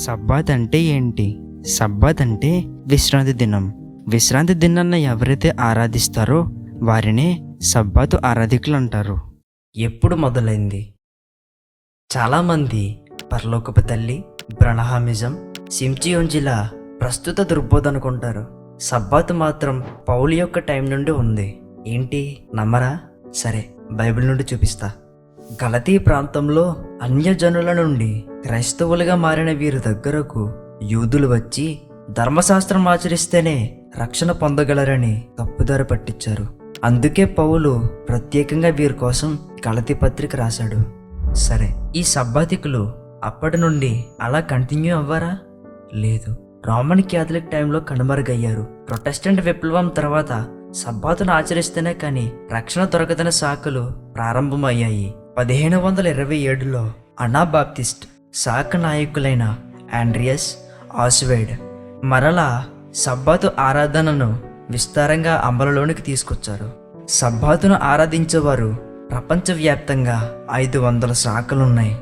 Sabbath అంటే ఏంటి? Sabbath అంటే విశ్రాంతి దినం. విశ్రాంతి దినాన్ని ఎవరైతే ఆరాధిస్తారో వారినే సబ్బాతు ఆరాధికులు అంటారు. ఎప్పుడు మొదలైంది? చాలామంది పరలోకపు తల్లి, బ్రహ్మనిజం, సించియోంజిలా ప్రస్తుత దుర్బోధ అనుకుంటారు. సబ్బాతు మాత్రం పౌలు యొక్క టైం నుండి ఉంది. ఏంటి, నమ్మరా? సరే, బైబిల్ నుండి చూపిస్తా. గలతీ ప్రాంతంలో అన్యజనుల నుండి క్రైస్తవులుగా మారిన వీరి దగ్గరకు యూదులు వచ్చి ధర్మశాస్త్రం ఆచరిస్తేనే రక్షణ పొందగలరని తప్పుదారి పట్టించారు. అందుకే పౌలు ప్రత్యేకంగా వీరి కోసం గలతీ పత్రిక రాశాడు. సరే, ఈ సబ్బాతికులు అప్పటి నుండి అలా కంటిన్యూ అవ్వారా? లేదు. రోమన్ క్యాథలిక్ టైంలో కనుమరుగయ్యారు. ప్రొటెస్టెంట్ విప్లవం తర్వాత సబ్బాతును ఆచరిస్తేనే కానీ రక్షణ దొరకదనే శాఖలు ప్రారంభమయ్యాయి. 1527లో అనాబాప్టిస్ట్ శాఖ నాయకులైన ఆండ్రియస్ ఆస్వేడ్ మరలా సబ్బాతు ఆరాధనను విస్తారంగా అమలులోనికి తీసుకొచ్చారు. సబ్బాతును ఆరాధించేవారు ప్రపంచవ్యాప్తంగా 500 శాఖలున్నాయి.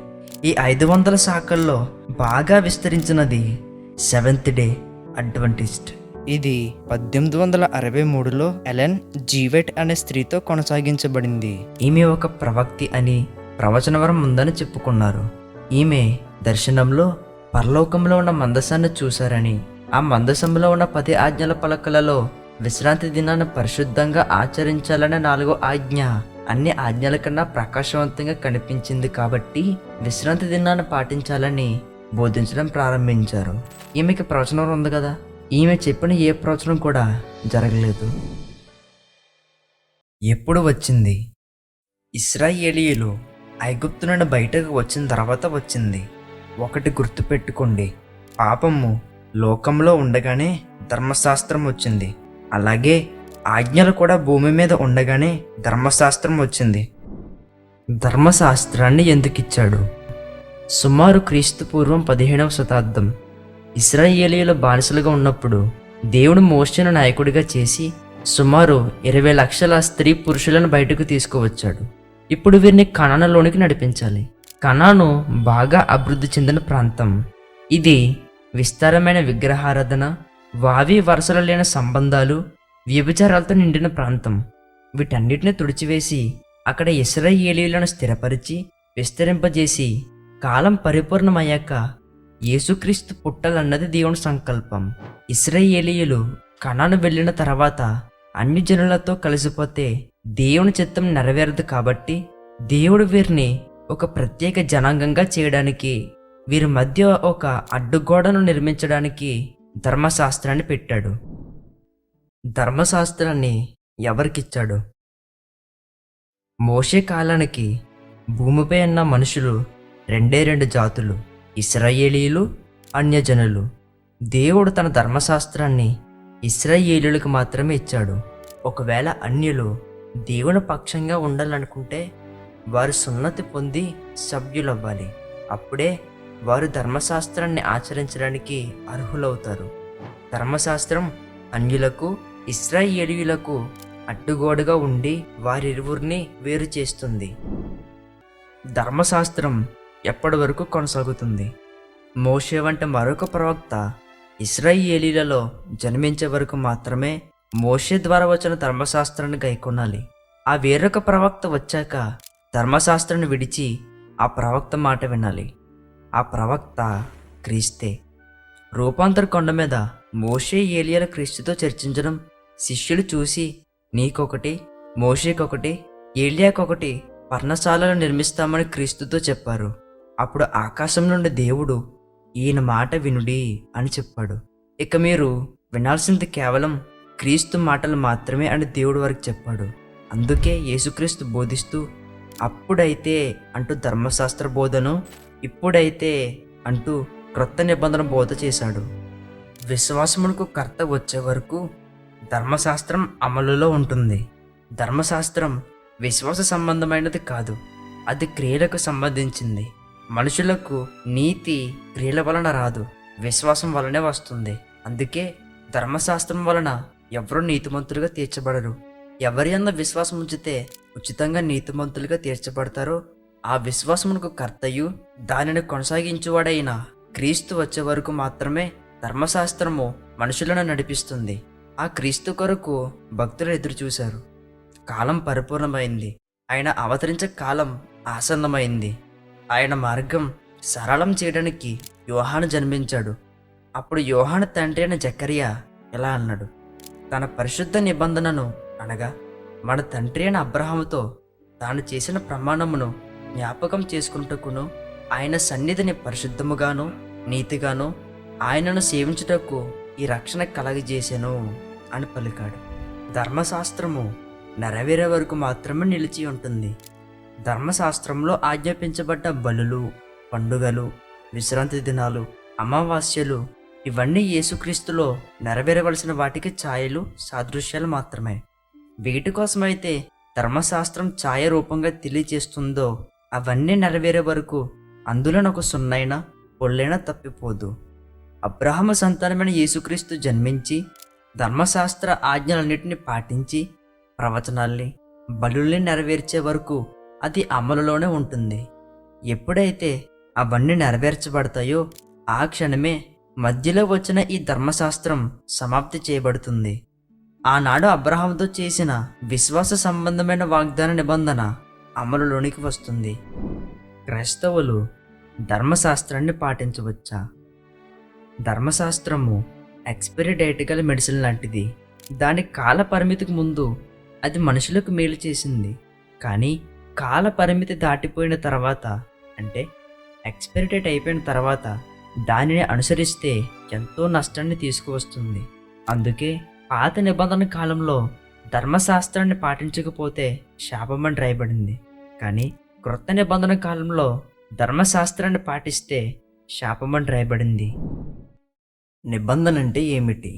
ఈ 500 శాఖల్లో బాగా విస్తరించినది సెవెంత్ డే అడ్వెంటిస్ట్. ఇది 1863లో ఎలెన్ జీ వైట్ అనే స్త్రీతో కొనసాగించబడింది. ఈమె ఒక ప్రవక్తి అని, ప్రవచనవరం ఉందని చెప్పుకున్నారు. ఈమె దర్శనంలో పరలోకంలో ఉన్న మందసాన్ని చూశారని, ఆ మందసంలో ఉన్న 10 ఆజ్ఞల పలకలలో విశ్రాంతి దినాన్ని పరిశుద్ధంగా ఆచరించాలనే 4వ ఆజ్ఞ అన్ని ఆజ్ఞల కన్నా ప్రకాశవంతంగా కనిపించింది కాబట్టి విశ్రాంతి దినాన్ని పాటించాలని బోధించడం ప్రారంభించారు. ఈమెకి ప్రవచనం ఉంది కదా, ఈమె చెప్పిన ఏ ప్రవచనం కూడా జరగలేదు. ఎప్పుడు వచ్చింది? ఇశ్రాయేలీయులు ఐగుప్తు నుండి బయటకు వచ్చిన తర్వాత వచ్చింది. ఒకటి గుర్తుపెట్టుకోండి, పాపము లోకంలో ఉండగానే ధర్మశాస్త్రం వచ్చింది. అలాగే ఆజ్ఞలు కూడా భూమి మీద ఉండగానే ధర్మశాస్త్రం వచ్చింది. ధర్మశాస్త్రాన్ని ఎందుకు ఇచ్చాడు? సుమారు క్రీస్తు పూర్వం 15వ శతాబ్దం ఇశ్రాయేలీయులు బానిసలుగా ఉన్నప్పుడు దేవుడు మోషేను నాయకుడిగా చేసి సుమారు 20 లక్షల స్త్రీ పురుషులను బయటకు తీసుకువచ్చాడు. ఇప్పుడు వీరిని కనానులోనికి నడిపించాలి. కనాను బాగా అభివృద్ధి చెందిన ప్రాంతం. ఇది విస్తారమైన విగ్రహారాధన, వావి వరుసలు లేని సంబంధాలు, వ్యభిచారాలతో నిండిన ప్రాంతం. వీటన్నిటిని తుడిచివేసి అక్కడ ఇశ్రాయేలీయులను స్థిరపరిచి విస్తరింపజేసి కాలం పరిపూర్ణమయ్యాక యేసుక్రీస్తు పుట్టాలన్నది దేవుని సంకల్పం. ఇశ్రాయేలీయులు కనాను వెళ్ళిన తర్వాత అన్ని జనులతో కలిసిపోతే దేవుని చిత్తం నెరవేరదు కాబట్టి దేవుడు వీరిని ఒక ప్రత్యేక జనాంగంగా చేయడానికి, వీరి మధ్య ఒక అడ్డుగోడను నిర్మించడానికి ధర్మశాస్త్రాన్ని పెట్టాడు. ధర్మశాస్త్రాన్ని ఎవరికిచ్చాడు? మోషే కాలానికి భూమిపై ఉన్న మనుషులు 2 జాతులు, ఇశ్రాయేలీయులు, అన్యజనులు. దేవుడు తన ధర్మశాస్త్రాన్ని ఇశ్రాయేలీయులకు మాత్రమే ఇచ్చాడు. ఒకవేళ అన్యులు దేవుని పక్షంగా ఉండాలనుకుంటే వారు సున్నతి పొంది సభ్యులవ్వాలి. అప్పుడే వారు ధర్మశాస్త్రాన్ని ఆచరించడానికి అర్హులవుతారు. ధర్మశాస్త్రం అన్యులకు, ఇశ్రాయేలీయులకు అడ్డుగోడగా ఉండి వారిరువురిని వేరు చేస్తుంది. ధర్మశాస్త్రం ఎప్పటి వరకు కొనసాగుతుంది? మోషే వంటి మరొక ప్రవక్త ఇశ్రాయేలీలలో జన్మించే వరకు మాత్రమే మోషే ద్వారా వచ్చిన ధర్మశాస్త్రాన్ని గైకొనాలి. ఆ వేరొక ప్రవక్త వచ్చాక ధర్మశాస్త్రాన్ని విడిచి ఆ ప్రవక్త మాట వినాలి. ఆ ప్రవక్త క్రీస్తే. రూపాంతర కొండ మీద మోషే ఏలియాల క్రీస్తుతో చర్చించడం శిష్యులు చూసి, నీకొకటి, మోషేకొకటి, ఏలియాకొకటి పర్ణశాలను నిర్మిస్తామని క్రీస్తుతో చెప్పారు. అప్పుడు ఆకాశం నుండి దేవుడు, ఈయన మాట వినుడి అని చెప్పాడు. ఇక మీరు వినాల్సింది కేవలం క్రీస్తు మాటలు మాత్రమే అని దేవుడు వారికి చెప్పాడు. అందుకే యేసుక్రీస్తు బోధిస్తూ అప్పుడైతే అంటూ ధర్మశాస్త్ర బోధను, ఇప్పుడైతే అంటూ క్రొత్త నిబంధన బోధ చేశాడు. విశ్వాసమునకు కర్త వచ్చే వరకు ధర్మశాస్త్రం అమలులో ఉంటుంది. ధర్మశాస్త్రం విశ్వాస సంబంధమైనది కాదు, అది క్రియలకు సంబంధించింది. మనుషులకు నీతి క్రియల వలన రాదు, విశ్వాసం వలనే వస్తుంది. అందుకే ధర్మశాస్త్రం వలన ఎవరూ నీతిమంతులుగా తీర్చబడరు. ఎవరి యందు విశ్వాసం ఉంచితే ఉచితంగా నీతిమంతులుగా తీర్చబడతారో ఆ విశ్వాసమునకు కర్తయు దానిని కొనసాగించువాడైన క్రీస్తు వచ్చే వరకు మాత్రమే ధర్మశాస్త్రము మనుషులను నడిపిస్తుంది. ఆ క్రీస్తు కొరకు భక్తులు ఎదురు చూశారు. కాలం పరిపూర్ణమైంది. ఆయన అవతరించే కాలం ఆసన్నమైంది. ఆయన మార్గం సరళం చేయడానికి యోహాను జన్మించాడు. అప్పుడు యోహాను తండ్రి అయిన జకరియా ఇలా అన్నాడు: తన పరిశుద్ధ నిబంధనను అనగా మన తండ్రి అయిన అబ్రహాముతో తాను చేసిన ప్రమాణమును జ్ఞాపకం చేసుకుంటకును, ఆయన సన్నిధిని పరిశుద్ధముగాను నీతిగాను ఆయనను సేవించుటకు ఈ రక్షణ కలగజేసెను అని పలికాడు. ధర్మశాస్త్రము నెరవేరే వరకు మాత్రమే నిలిచి ఉంటుంది. ధర్మశాస్త్రంలో ఆజ్ఞాపించబడ్డ బలులు, పండుగలు, విశ్రాంతి దినాలు, అమావాస్యలు ఇవన్నీ యేసుక్రీస్తులో నెరవేరవలసిన వాటికి ఛాయలు, సాదృశ్యాలు మాత్రమే. వీటి కోసమైతే ధర్మశాస్త్రం ఛాయ రూపంగా తెలియజేస్తుందో అవన్నీ నెరవేరే వరకు అందులో ఒక సున్నైనా పొల్లైనా తప్పిపోదు. అబ్రహాము సంతానమైన యేసుక్రీస్తు జన్మించి ధర్మశాస్త్ర ఆజ్ఞలన్నింటినీ పాటించి ప్రవచనాల్ని, బలుల్ని నెరవేర్చే వరకు అది అమలులోనే ఉంటుంది. ఎప్పుడైతే అవన్నీ నెరవేర్చబడతాయో ఆ క్షణమే మధ్యలో వచ్చిన ఈ ధర్మశాస్త్రం సమాప్తి చేయబడుతుంది. ఆనాడు అబ్రహాముతో చేసిన విశ్వాస సంబంధమైన వాగ్దాన నిబంధన అమలులోనికి వస్తుంది. క్రైస్తవులు ధర్మశాస్త్రాన్ని పాటించవచ్చా? ధర్మశాస్త్రము ఎక్స్పైరీ డేట్ గల మెడిసిన్ లాంటిది. దాని కాల పరిమితికి ముందు అది మనుషులకు మేలు చేసింది. కానీ కాల పరిమితి దాటిపోయిన తర్వాత, అంటే ఎక్స్పైరీ డేట్ అయిపోయిన తర్వాత దానిని అనుసరిస్తే ఎంతో నష్టాన్ని తీసుకువస్తుంది. అందుకే పాత నిబంధన కాలంలో ధర్మశాస్త్రాన్ని పాటించకపోతే శాపమని రాయబడింది. కానీ క్రొత్త నిబంధన కాలంలో ధర్మశాస్త్రాన్ని పాటిస్తే శాపమని రాయబడింది. నిబంధన అంటే ఏమిటి?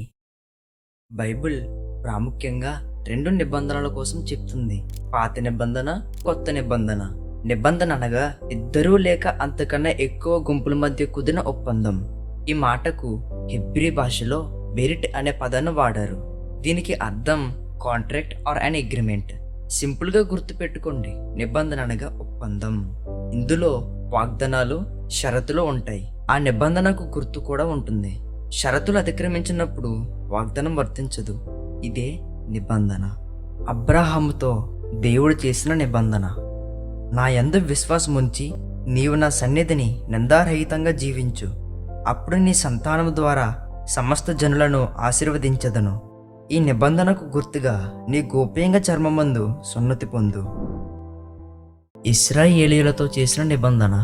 బైబిల్ ప్రాముఖ్యంగా 2 నిబంధనల కోసం చెప్తుంది: పాత నిబంధన, కొత్త నిబంధన. నిబంధన అనగా ఇద్దరు లేక అంతకన్నా ఎక్కువ గుంపుల మధ్య కుదిరిన ఒప్పందం. ఈ మాటకు హెబ్రీ భాషలో బెరిట్ అనే పదాన్ని వాడారు. దీనికి అర్థం కాంట్రాక్ట్ ఆర్ అన్ అగ్రిమెంట్. సింపుల్గా గుర్తుపెట్టుకోండి, నిబంధన అనగా ఒప్పందం. ఇందులో వాగ్దానాలు, షరతులు ఉంటాయి. ఆ నిబంధనకు గుర్తు కూడా ఉంటుంది. షరతులు అతిక్రమించినప్పుడు వాగ్దానం వర్తించదు. ఇదే నిబంధన. అబ్రహాముతో దేవుడు చేసిన నిబంధన: నా యందు విశ్వాసముంచి నీవు నా సన్నిధిని నిందారహితంగా జీవించు, అప్పుడు నీ సంతానము ద్వారా సమస్త జనులను ఆశీర్వదించదను. ఈ నిబంధనకు గుర్తుగా నీ గోప్యంగా చర్మమందు సున్నతి పొందు. ఇశ్రాయేలీయులతో చేసిన నిబంధన: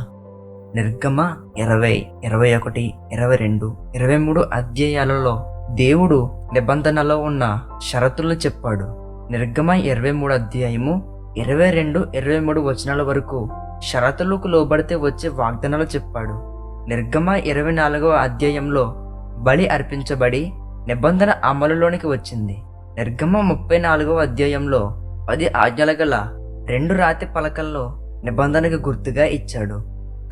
నిర్గమ 20, 21, 22, 23 అధ్యాయాలలో దేవుడు నిబంధనలో ఉన్న షరతులను చెప్పాడు. నిర్గమ 23 అధ్యాయము 22, 23 వచనాల వరకు షరతులకు లోబడితే వచ్చే వాగ్దానాలు చెప్పాడు. నిర్గమ 24వ అధ్యాయంలో బలి అర్పించబడి నిబంధన అమలులోనికి వచ్చింది. నిర్గమ 34వ అధ్యాయంలో 10 ఆజ్ఞల గల 2 రాతి పలకల్లో నిబంధనకు గుర్తుగా ఇచ్చాడు.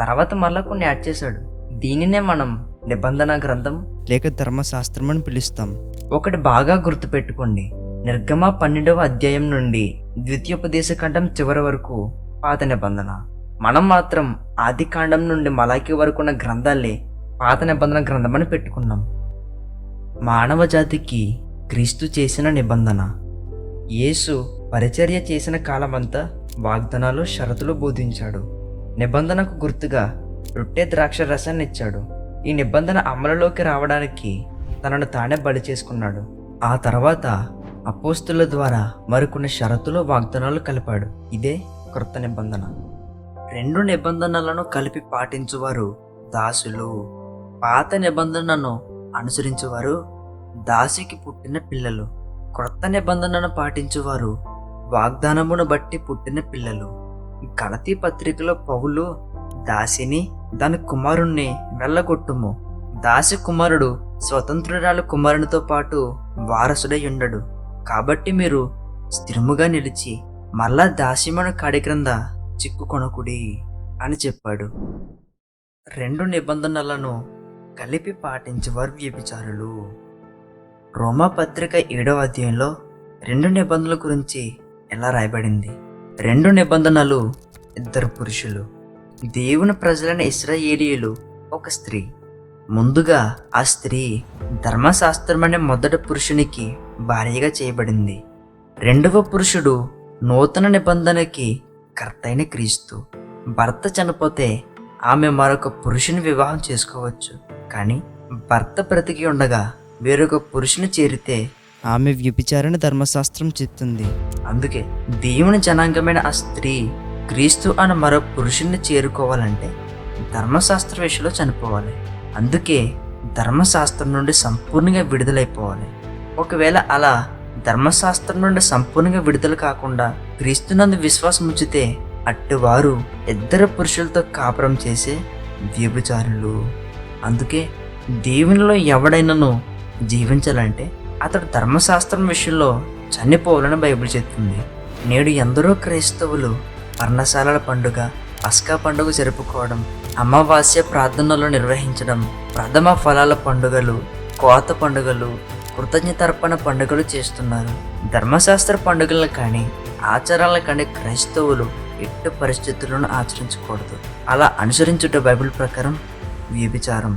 తర్వాత మళ్ళా కొన్ని యాడ్ చేశాడు. దీనినే మనం నిబంధన గ్రంథం లేక ధర్మశాస్త్రం అని పిలుస్తాం. ఒకటి బాగా గుర్తుపెట్టుకోండి, నిర్గమ 12వ అధ్యాయం నుండి ద్వితీయోపదేశకాండం చివరి వరకు పాత నిబంధన. మనం మాత్రం ఆది కాండం నుండి మలాకి వరకు ఉన్న గ్రంథాలే పాత నిబంధన గ్రంథం అని పెట్టుకున్నాం. మానవ జాతికి క్రీస్తు చేసిన నిబంధన: యేసు పరిచర్య చేసిన కాలమంతా వాగ్దానాలు, షరతులు బోధించాడు. నిబంధనకు గుర్తుగా రొట్టె ద్రాక్ష రసాన్ని ఇచ్చాడు. ఈ నిబంధన అమలులోకి రావడానికి తనను తానే బలి చేసుకున్నాడు. ఆ తర్వాత అపోస్తుల ద్వారా మరికొన్ని షరతులు, వాగ్దానాలు కలిపాడు. ఇదే క్రొత్త నిబంధన. 2 నిబంధనలను కలిపి పాటించువారు దాసులు, పాత నిబంధనను అనుసరించువారు దాసికి పుట్టిన పిల్లలు. క్రొత్త నిబంధనను పాటించువారు వాగ్దానమును బట్టి పుట్టిన పిల్లలు. గలతీ పత్రికలో పౌలు దాసిని దాని కుమారుణ్ణి వెళ్ళగొట్టుము, దాసి కుమారుడు స్వతంత్రురాలు కుమారునితో పాటు వారసుడై ఉండడు, కాబట్టి మీరు స్థిరముగా నిలిచి మళ్ళా దాసిమను కాడి క్రింద చిక్కుకొనకుడి అని చెప్పాడు. 2 నిబంధనలను కలిపి పాటించేవారు వ్యభిచారులు. రోమా పత్రిక 7వ అధ్యాయంలో 2 నిబంధనల గురించి ఎలా రాయబడింది? 2 నిబంధనలు 2 పురుషులు. దేవుని ప్రజలైన ఇశ్రాయేలీయులు ఒక స్త్రీ. ముందుగా ఆ స్త్రీ ధర్మశాస్త్రం అనే మొదటి పురుషునికి భార్యగా చేయబడింది. రెండవ పురుషుడు నూతన నిబంధనకి కర్తైన క్రీస్తు. భర్త చనిపోతే ఆమె మరొక పురుషుని వివాహం చేసుకోవచ్చు, కానీ భర్త బ్రతికి ఉండగా వేరొక పురుషుని చేరితే ఆమె వ్యభిచారని ధర్మశాస్త్రం చెప్తుంది. అందుకే దేవుని జనాంగమైన ఆ స్త్రీ క్రీస్తు అనే మరో పురుషుణ్ణి చేరుకోవాలంటే ధర్మశాస్త్ర విషయంలో చనిపోవాలి. అందుకే ధర్మశాస్త్రం నుండి సంపూర్ణంగా విడుదలైపోవాలి. ఒకవేళ అలా ధర్మశాస్త్రం నుండి సంపూర్ణంగా విడుదల కాకుండా క్రీస్తునందు విశ్వాసం ఉంచితే అట్టువారు ఇద్దరు పురుషులతో కాపురం చేసే వ్యభిచారులు. అందుకే దేవునిలో ఎవడైనాను జీవించాలంటే అతడు ధర్మశాస్త్రం విషయంలో చనిపోవాలని బైబిల్ చెప్తుంది. నేడు ఎందరో క్రైస్తవులు పర్ణశాలల పండుగ, పస్కా పండుగ జరుపుకోవడం, అమావాస్య ప్రార్థనలు నిర్వహించడం, ప్రథమ ఫలాల పండుగలు, కోత పండుగలు, కృతజ్ఞతార్పణ పండుగలు చేస్తున్నారు. ధర్మశాస్త్ర పండుగలను కానీ ఆచారాలను కానీ క్రైస్తవులు ఎట్టి పరిస్థితులను ఆచరించకూడదు. అలా అనుసరించుట బైబిల్ ప్రకారం వ్యభిచారం.